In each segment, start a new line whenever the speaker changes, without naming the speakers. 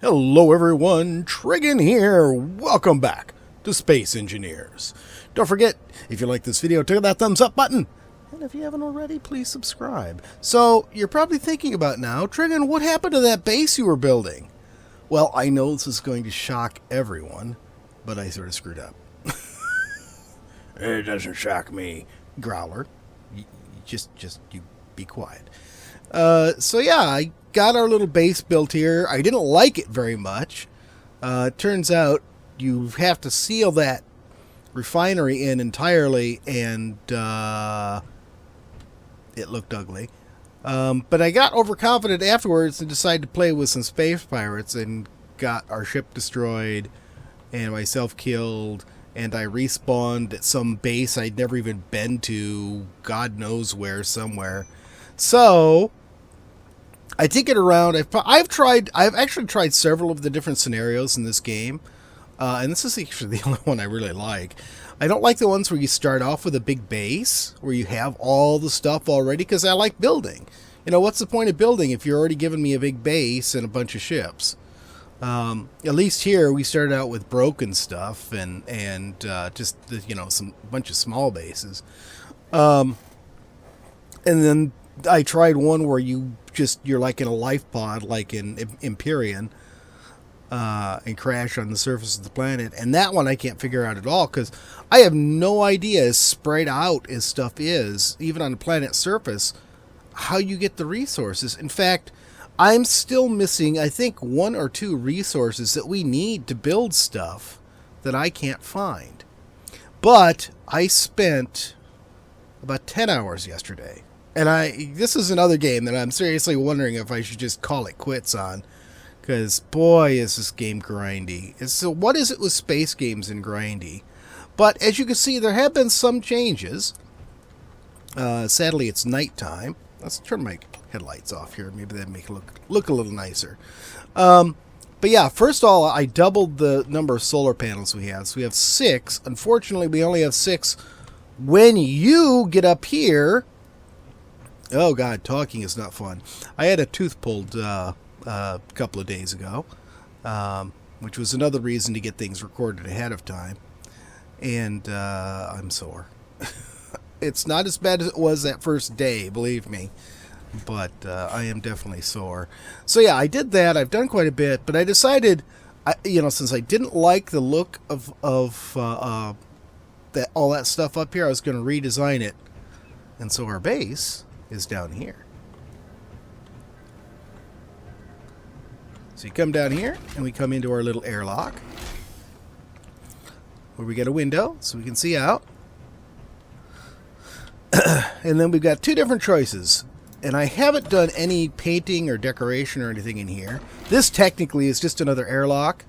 Hello everyone, Trigan here. Welcome back to Space Engineers. Don't forget, if you like this video, click that thumbs up button. And if you haven't already, please subscribe. So, you're probably thinking about now, Trigan, what happened to that base you were building? Well, I know this is going to shock everyone, but I sort of screwed up. It doesn't shock me, Growler. Just you be quiet. So yeah, I got our little base built here. I didn't like it very much. It turns out you have to seal that refinery in entirely, and it looked ugly. But I got overconfident afterwards and decided to play with some space pirates and got our ship destroyed and myself killed, and I respawned at some base I'd never even been to, God knows where, somewhere. So I take it around. I've actually tried several of the different scenarios in this game, and this is actually the only one I really like. I don't like the ones where you start off with a big base, where you have all the stuff already, because I like building. You know, what's the point of building if you're already giving me a big base and a bunch of ships? At least here we started out with broken stuff and just, you know, some bunch of small bases. And then I tried one where you're like in a life pod, like in Empyrean, and crash on the surface of the planet. And that one I can't figure out at all, because I have no idea, as spread out as stuff is, even on the planet's surface, how you get the resources. In fact, I'm still missing, I think, 1 or 2 resources that we need to build stuff that I can't find. But I spent about 10 hours yesterday. And this is another game that I'm seriously wondering if I should just call it quits on. Because, boy, is this game grindy. So what is it with space games and grindy? But as you can see, there have been some changes. Sadly, it's nighttime. Let's turn my headlights off here. Maybe that'd make it look a little nicer. But yeah, first of all, I doubled the number of solar panels we have. So we have 6. Unfortunately, we only have 6 when you get up here. Oh God, talking is not fun. I had a tooth pulled a couple of days ago, which was another reason to get things recorded ahead of time. And I'm sore. It's not as bad as it was that first day, believe me. But I am definitely sore. So yeah, I did that. I've done quite a bit, but I decided, since I didn't like the look of that all that stuff up here, I was going to redesign it. And so our base is down here. So you come down here, and we come into our little airlock, where we get a window so we can see out. And then we've got 2 different choices. And I haven't done any painting or decoration or anything in here. This technically is just another airlock.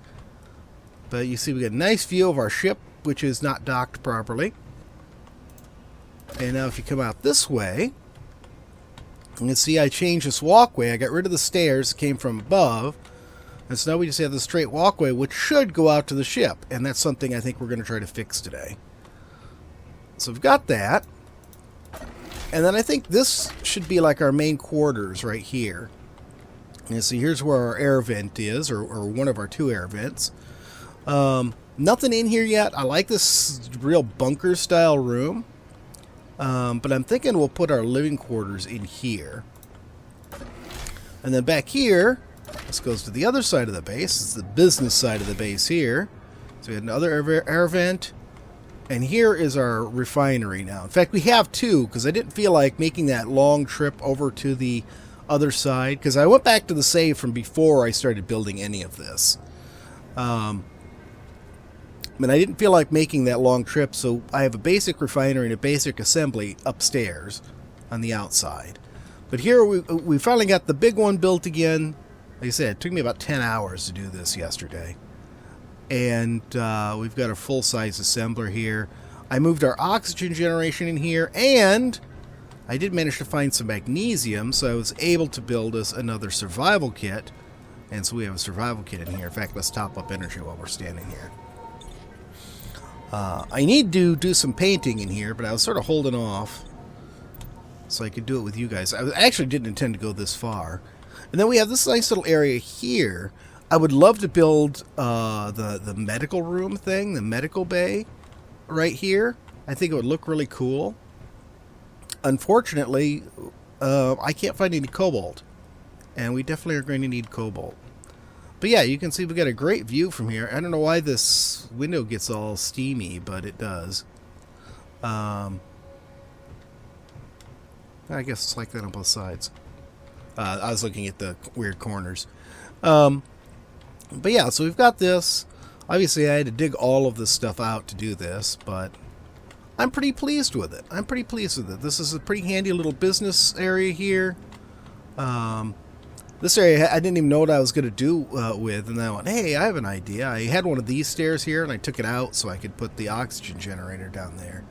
But you see we get a nice view of our ship, which is not docked properly. And now if you come out this way, you can see I changed this walkway. I got rid of the stairs that came from above. And so now we just have the straight walkway, which should go out to the ship. And that's something I think we're going to try to fix today. So we've got that. And then I think this should be like our main quarters right here. And so here's where our air vent is, or one of our 2 air vents. Nothing in here yet. I like this real bunker style room. But I'm thinking we'll put our living quarters in here. And then back here, this goes to the other side of the base. It's the business side of the base here. So we have another air vent. And here is our refinery now. In fact, we have 2, because I didn't feel like making that long trip over to the other side, because I went back to the save from before I started building any of this. But I didn't feel like making that long trip, so I have a basic refinery and a basic assembly upstairs on the outside. But here we finally got the big one built again. Like I said, it took me about 10 hours to do this yesterday. And we've got a full-size assembler here. I moved our oxygen generation in here, and I did manage to find some magnesium, so I was able to build us another survival kit. And so we have a survival kit in here. In fact, let's top up energy while we're standing here. I need to do some painting in here, but I was sort of holding off so I could do it with you guys. I actually didn't intend to go this far. And then we have this nice little area here. I would love to build the medical room thing, the medical bay, right here. I think it would look really cool. Unfortunately, I can't find any cobalt, and we definitely are going to need cobalt. But yeah, you can see we got a great view from here. I don't know why this window gets all steamy, but it does. I guess it's like that on both sides. I was looking at the weird corners. But yeah, so we've got this. Obviously, I had to dig all of this stuff out to do this, but I'm pretty pleased with it. This is a pretty handy little business area here. This area I didn't even know what I was going to do with, and then I went, hey, I have an idea. I had one of these stairs here, and I took it out so I could put the oxygen generator down there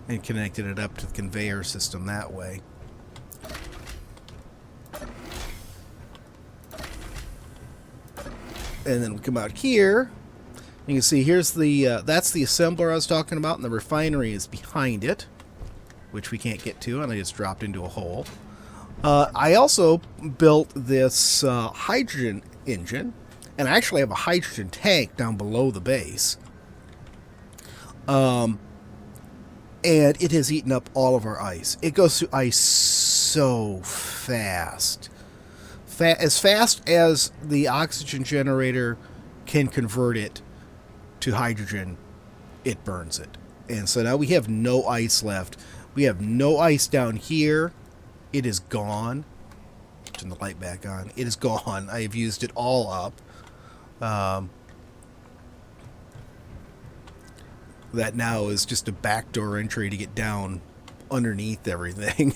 and connected it up to the conveyor system that way. And then we come out here. You can see here's the that's the assembler I was talking about, and the refinery is behind it, which we can't get to, and I just dropped into a hole. I also built this hydrogen engine, and I actually have a hydrogen tank down below the base. And it has eaten up all of our ice. It goes through ice so fast. As fast as the oxygen generator can convert it to hydrogen, it burns it. And so now we have no ice left. We have no ice down here. It is gone. Turn the light back on. It is gone. I have used it all up. That now is just a backdoor entry to get down underneath everything.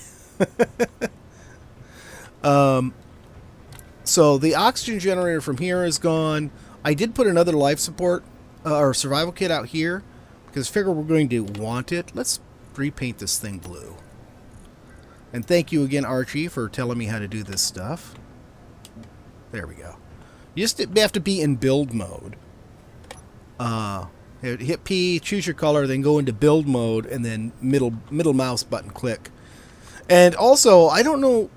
So the oxygen generator from here is gone. I did put another life support or survival kit out here because I figure we're going to want it. Let's repaint this thing blue. And thank you again, Archie, for telling me how to do this stuff. There we go. You just have to be in build mode. Hit P, choose your color, then go into build mode, and then middle mouse button click. And also, I don't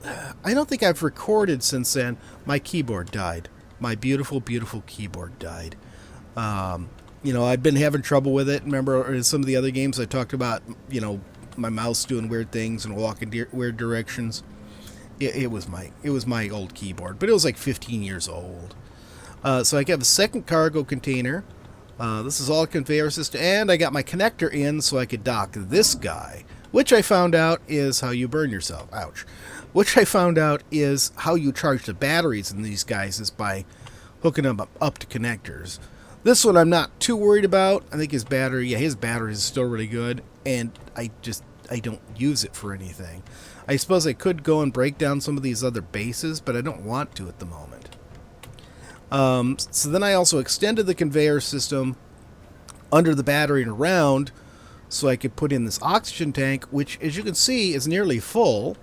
think I've recorded since then. My keyboard died. My beautiful, beautiful keyboard died. You know, I've been having trouble with it. Remember in some of the other games I talked about, you know, my mouse doing weird things and walking weird directions. It was my old keyboard, but it was like 15 years old. So I have a second cargo container. This is all a conveyor system, and I got my connector in so I could dock this guy, which I found out is how you burn yourself. Ouch. Which I found out is how you charge the batteries in these guys is by hooking them up to connectors. This one I'm not too worried about. I think his battery is still really good, and I don't use it for anything. I suppose I could go and break down some of these other bases, but I don't want to at the moment. So then I also extended the conveyor system under the battery and around so I could put in this oxygen tank, which, as you can see, is nearly full.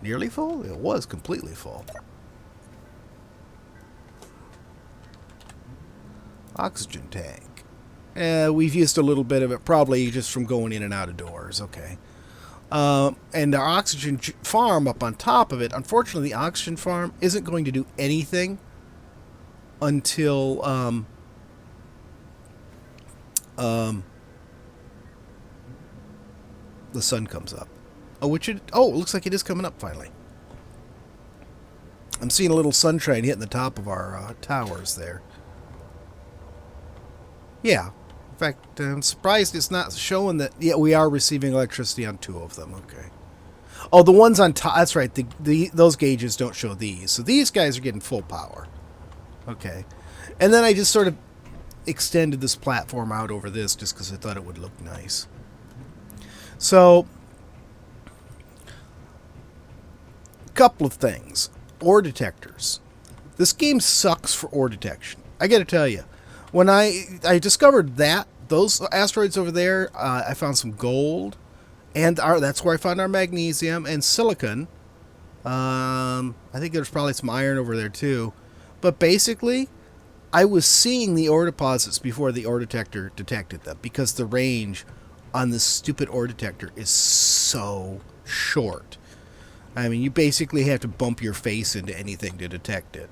Nearly full? It was completely full. Oxygen tank. We've used a little bit of it, probably just from going in and out of doors. Okay. And our oxygen farm up on top of it, unfortunately, the oxygen farm isn't going to do anything until the sun comes up. It looks like it is coming up finally. I'm seeing a little sunshine hitting the top of our towers there. Yeah. In fact, I'm surprised it's not showing that. Yeah, we are receiving electricity on 2 of them. Okay. Oh, the ones on top. That's right. Those gauges don't show these. So these guys are getting full power. Okay. And then I just sort of extended this platform out over this just because I thought it would look nice. So, a couple of things. Ore detectors. This game sucks for ore detection. I got to tell you. When I discovered those asteroids over there, I found some gold, and that's where I found our magnesium and silicon. I think there's probably some iron over there too. But basically, I was seeing the ore deposits before the ore detector detected them because the range on this stupid ore detector is so short. I mean, you basically have to bump your face into anything to detect it.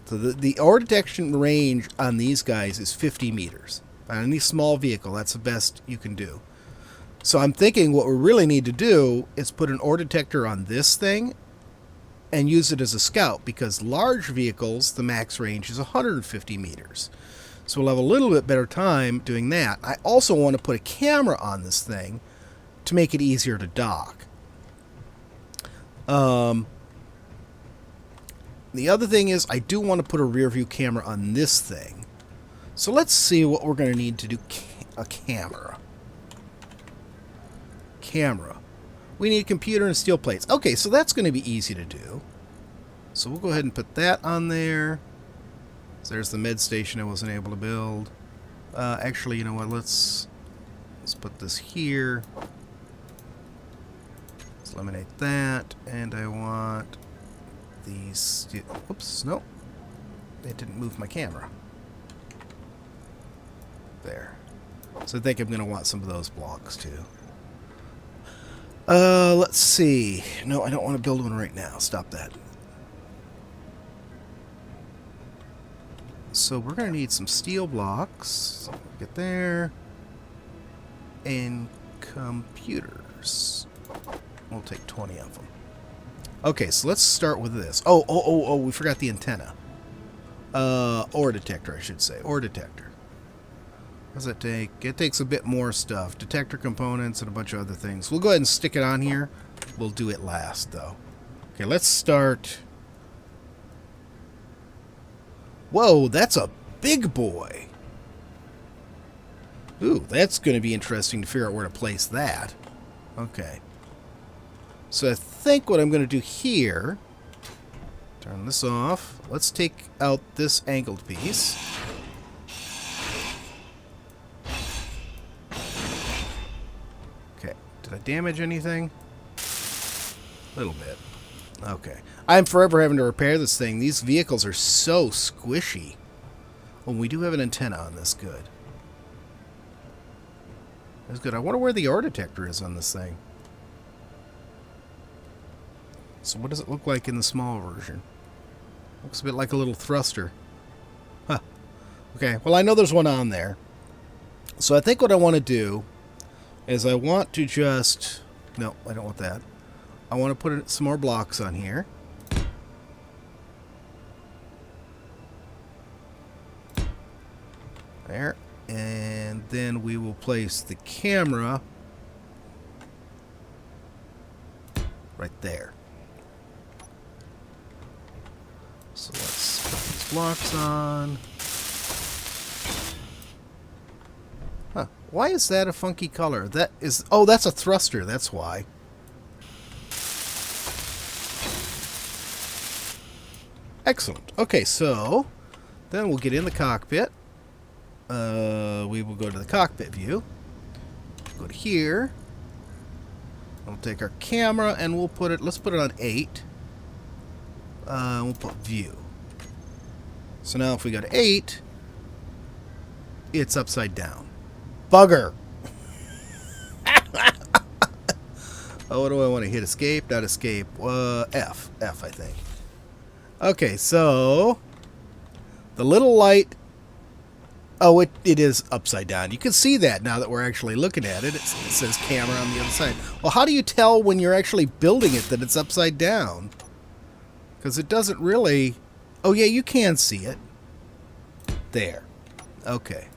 So the ore detection range on these guys is 50 meters. On any small vehicle, that's the best you can do. So I'm thinking what we really need to do is put an ore detector on this thing and use it as a scout, because large vehicles, the max range is 150 meters. So we'll have a little bit better time doing that. I also want to put a camera on this thing to make it easier to dock. The other thing is I do want to put a rear view camera on this thing. So let's see what we're going to need to do. A camera. We need a computer and steel plates. Okay, so that's going to be easy to do. So we'll go ahead and put that on there. So there's the med station I wasn't able to build. Actually, you know what? Let's put this here. Let's eliminate that. And I want these... Oops, no. It didn't move my camera. There. So I think I'm going to want some of those blocks too. Let's see. No, I don't want to build one right now. Stop that. So we're going to need some steel blocks. So get there. And computers. We'll take 20 of them. Okay, so let's start with this. Oh, we forgot the antenna. Ore detector, I should say. Ore detector. What does that take? It takes a bit more stuff. Detector components and a bunch of other things. We'll go ahead and stick it on here. We'll do it last, though. Okay, let's start... Whoa, that's a big boy. Ooh, that's going to be interesting to figure out where to place that. Okay. So I think what I'm going to do here... Turn this off. Let's take out this angled piece. Okay. Did I damage anything? A little bit. Okay. I'm forever having to repair this thing. These vehicles are so squishy. Well, we do have an antenna on this. Good. That's good. I wonder where the ore detector is on this thing. So what does it look like in the small version? Looks a bit like a little thruster. Huh. Okay. Well, I know there's one on there. So I think what I want to do is I want to just... No, I don't want that. I want to put some more blocks on here. There. And then we will place the camera right there. So let's put these blocks on. Huh. Why is that a funky color? That is... Oh, that's a thruster. That's why. Excellent. Okay, so then we'll get in the cockpit. We will go to the cockpit view. Go to here. We'll take our camera and we'll put it... Let's put it on 8. We'll put view. So now if we go to 8, it's upside down. Bugger! Oh, what do I want to hit? Escape? Not escape. F. F, I think. Okay, so the little light... Oh, it is upside down. You can see that now that we're actually looking at it. It says camera on the other side. Well, how do you tell when you're actually building it that it's upside down? Because it doesn't really... Oh, yeah, you can see it. There. Okay.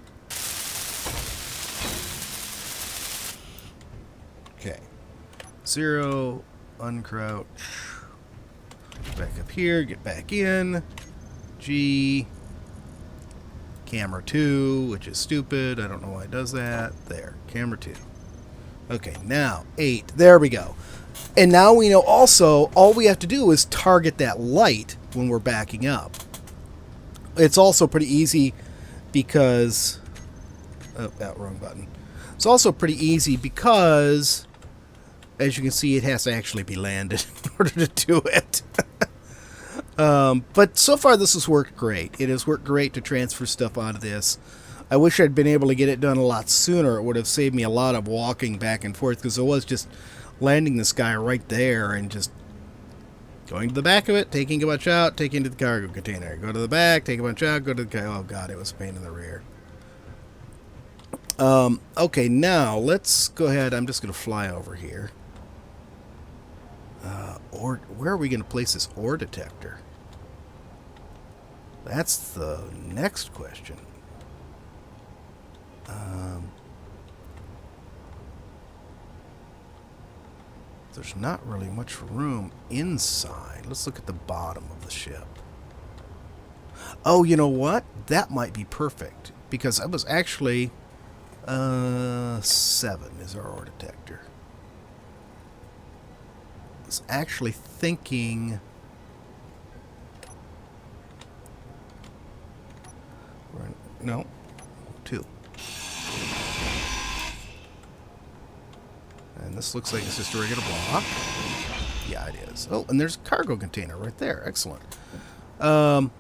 Okay. 0, uncrouch. Back up here, get back in. G. Camera 2, which is stupid. I don't know why it does that. There. Camera 2. Okay, now 8. There we go. And now we know also all we have to do is target that light when we're backing up. It's also pretty easy because... Oh, wrong button. It's also pretty easy because, as you can see, it has to actually be landed in order to do it. But so far this has worked great. It has worked great to transfer stuff out of this. I wish I'd been able to get it done a lot sooner. It would have saved me a lot of walking back and forth because it was just landing this guy right there and just Going to the back of it, taking a bunch out, taking to the cargo container. Go to the back, take a bunch out, go to the... Oh, God, it was a pain in the rear. Okay, now let's go ahead. I'm just going to fly over here. Where are we going to place this ore detector? That's the next question. There's not really much room inside. Let's look at the bottom of the ship. Oh, you know what? That might be perfect. Because I was actually... 7 is our ore detector. I was actually thinking... No. 2. And this looks like it's just a regular block. Yeah, it is. Oh, and there's a cargo container right there. Excellent. Boy,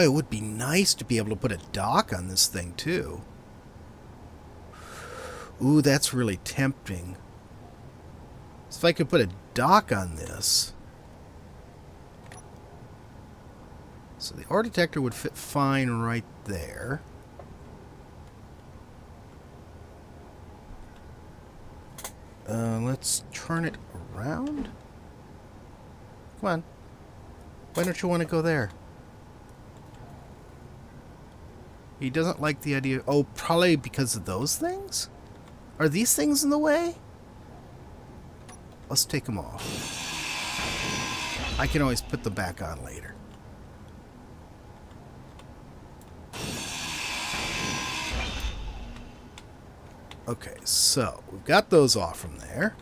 it would be nice to be able to put a dock on this thing, too. Ooh, that's really tempting. So if I could put a dock on this... So the ore detector would fit fine right there. Let's turn it around. Come on. Why don't you want to go there? He doesn't like the idea... Oh, probably because of those things? Are these things in the way? Let's take them off. I can always put them back on later. Okay, so we've got those off from there.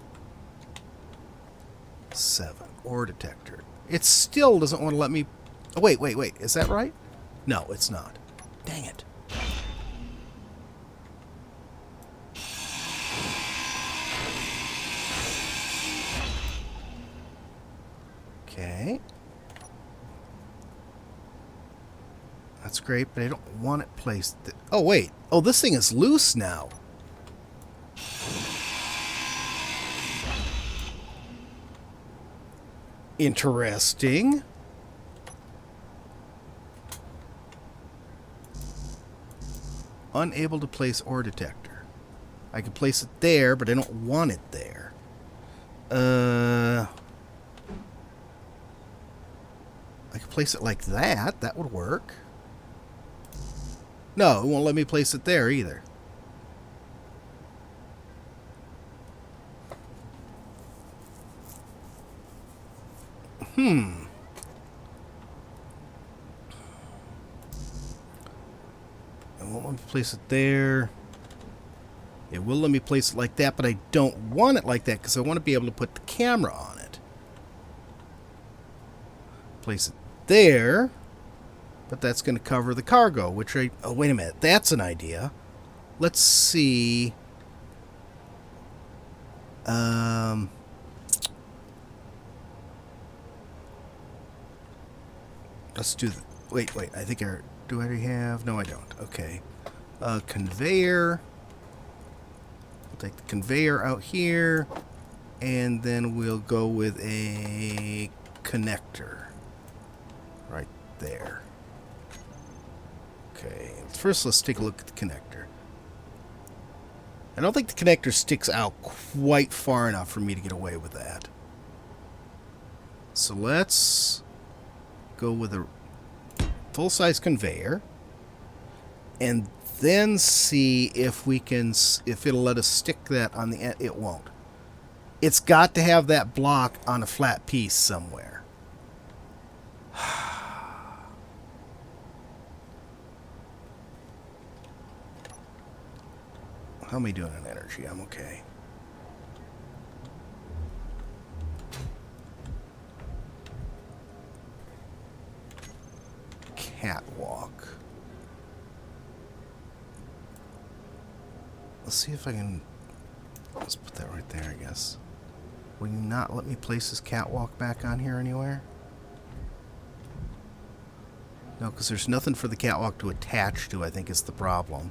7. Ore detector. It still doesn't want to let me... Oh, wait. Is that right? No, it's not. Dang it. Okay. That's great, but I don't want it placed... Oh, wait. Oh, this thing is loose now. Interesting. Unable to place ore detector. I can place it there, but I don't want it there. I could place it like that. That would work. No, it won't let me place it there either. It won't let me place it there. It will let me place it like that, but I don't want it like that because I want to be able to put the camera on it. Place it there, but that's going to cover the cargo, which I... Oh, wait a minute. That's an idea. Let's see. Let's do... Wait. I think I... Do I already have... No, I don't. Okay. Conveyor. We'll take the conveyor out here. And then we'll go with a connector. Right there. Okay. First, let's take a look at the connector. I don't think the connector sticks out quite far enough for me to get away with that. So let's go with a full-size conveyor and then see if we can, if it'll let us stick that on the end. It won't. It's got to have that block on a flat piece somewhere. How am I doing on energy? I'm okay. Catwalk. Let's see if I can... Let's put that right there, I guess. Will you not let me place this catwalk back on here anywhere? No, because there's nothing for the catwalk to attach to, I think is the problem.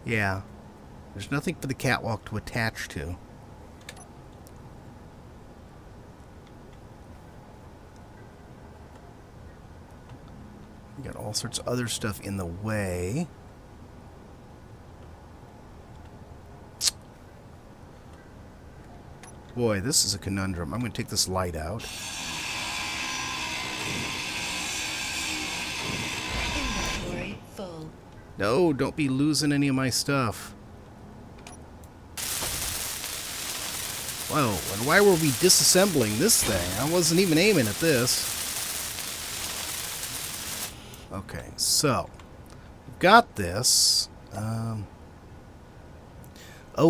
Yeah. There's nothing for the catwalk to attach to. We got all sorts of other stuff in the way. Boy, this is a conundrum. I'm going to take this light out.
Inventory full.
No, don't be losing any of my stuff. Whoa, and why were we disassembling this thing? I wasn't even aiming at this. Okay, so we've got this. Oh,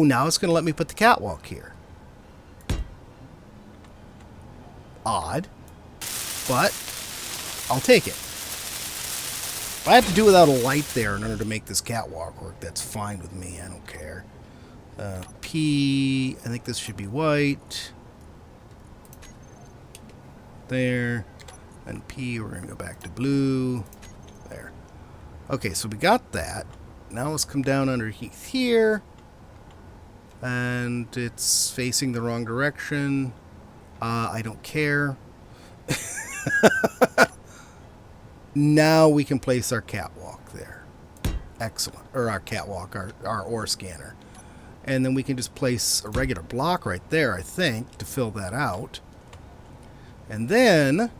now it's going to let me put the catwalk here. Odd, but I'll take it. If I have to do without a light there in order to make this catwalk work, that's fine with me. I don't care. P, I think this should be white. There. And P, we're going to go back to blue. There. Okay, so we got that. Now let's come down underneath here. And it's facing the wrong direction. I don't care. Now we can place our catwalk there. Excellent. Or our catwalk, our ore scanner. And then we can just place a regular block right there, I think, to fill that out. And then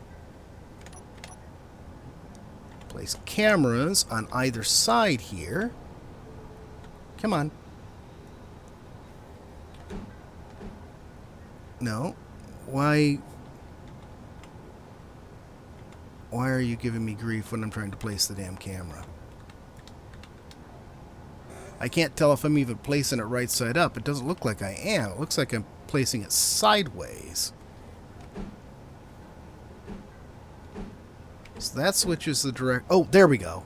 place cameras on either side here. Come on. No. Why are you giving me grief when I'm trying to place the damn camera? I can't tell if I'm even placing it right side up. It doesn't look like I am. It looks like I'm placing it sideways. So that switches the direct... Oh, there we go.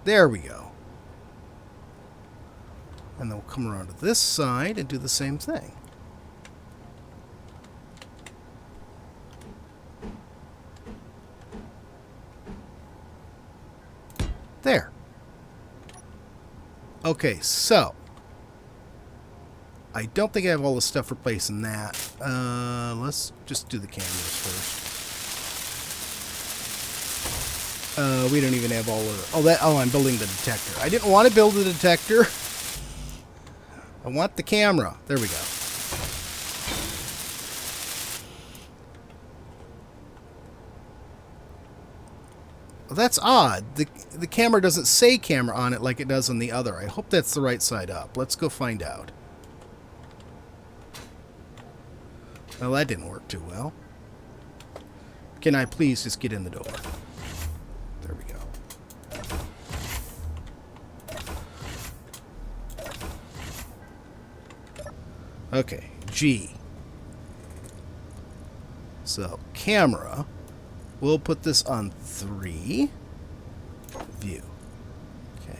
There we go. And then we'll come around to this side and do the same thing. There. Okay, so I don't think I have all the stuff replacing that. Let's just do the cameras first. We don't even have all of the... Oh, I'm building the detector. I didn't want to build the detector. I want the camera. There we go. Well, that's odd. The camera doesn't say camera on it like it does on the other. I hope that's the right side up. Let's go find out. Well, that didn't work too well. Can I please just get in the door? There we go. Okay, G. So, camera. We'll put this on 3. View. Okay.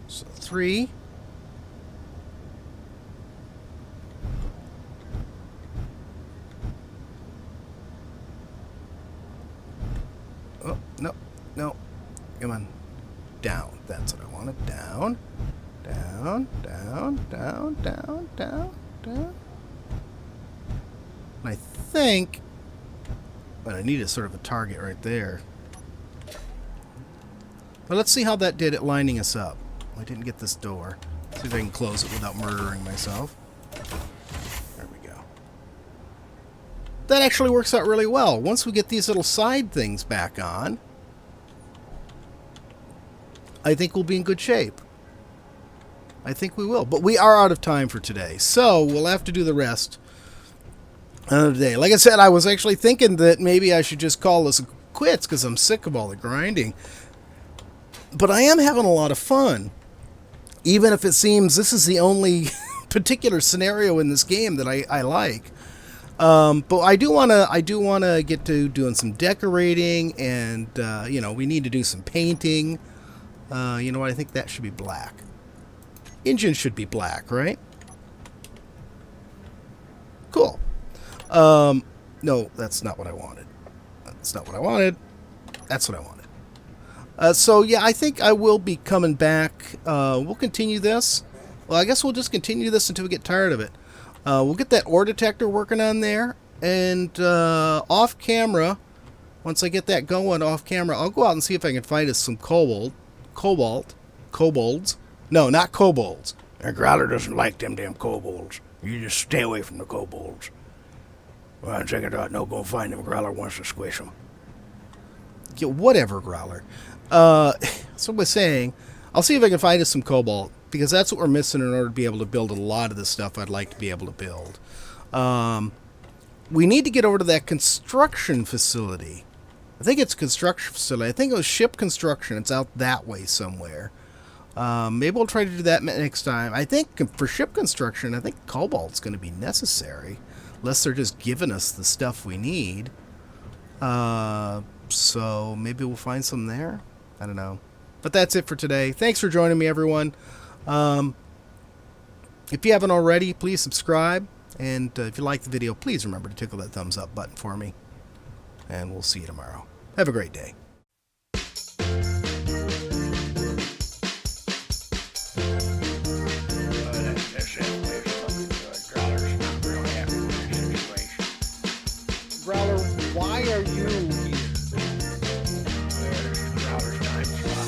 So 3. Oh, no. No. Come on. Down. That's what I wanted. Down. Down. Down. Down. Down. Down. Down. And I think... But I need a sort of a target right there. But let's see how that did at lining us up. I didn't get this door. See if I can close it without murdering myself. There we go. That actually works out really well. Once we get these little side things back on, I think we'll be in good shape. I think we will. But we are out of time for today. So we'll have to do the rest another day. Like I said, I was actually thinking that maybe I should just call this quits because I'm sick of all the grinding. But I am having a lot of fun. Even if it seems this is the only particular scenario in this game that I like. But I do wanna get to doing some decorating, and you know, we need to do some painting. You know what? I think that should be black. Engine should be black, right? Cool. No, that's not what I wanted. That's not what I wanted. That's what I wanted. So yeah, I think I will be coming back. We'll continue this. Well, I guess we'll just continue this until we get tired of it. We'll get that ore detector working on there, and off camera, once I get that going off camera, I'll go out and see if I can find us some kobolds. No, not kobolds.
And Growler doesn't like them damn kobolds. You just stay away from the kobolds. Well, on second thought, no, go find them. Growler wants to squish them.
Yeah, whatever, Growler. So we're saying, I'll see if I can find us some cobalt, because that's what we're missing in order to be able to build a lot of the stuff I'd like to be able to build. We need to get over to that construction facility. I think it's a construction facility. I think it was ship construction. It's out that way somewhere. Maybe we'll try to do that next time. I think for ship construction, I think cobalt's going to be necessary, unless they're just giving us the stuff we need. So maybe we'll find some there. I don't know. But that's it for today. Thanks for joining me, everyone. If you haven't already, please subscribe. And if you like the video, please remember to tickle that thumbs up button for me. And we'll see you tomorrow. Have a great day. Growler, why are you here?
Growler's time slot.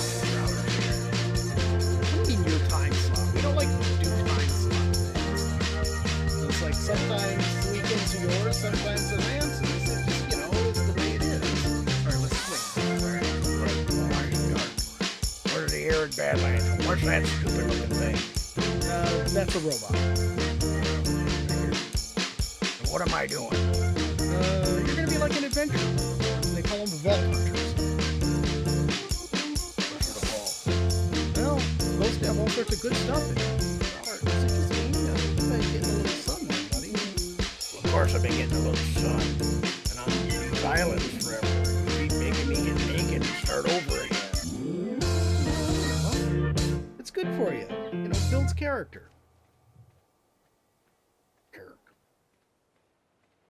What do you mean your time slot? We don't like to do time slots. It's like sometimes the weekends are yours, sometimes they're Nancy's. It's just, it's the way it is. Alright, let's play.
Where are the arid badlands? What's that stupid looking thing?
That's a robot.
What am I doing?
You're gonna be like an adventurer. They call them the vault hunters. Well, it's supposed to have all sorts of good stuff in it. Is it just me? You've been getting a little sun there, buddy.
Well, of course I've been getting a little sun. And on these islands forever. You keep making me get naked and start over again.
Well, it's good for you. It builds character.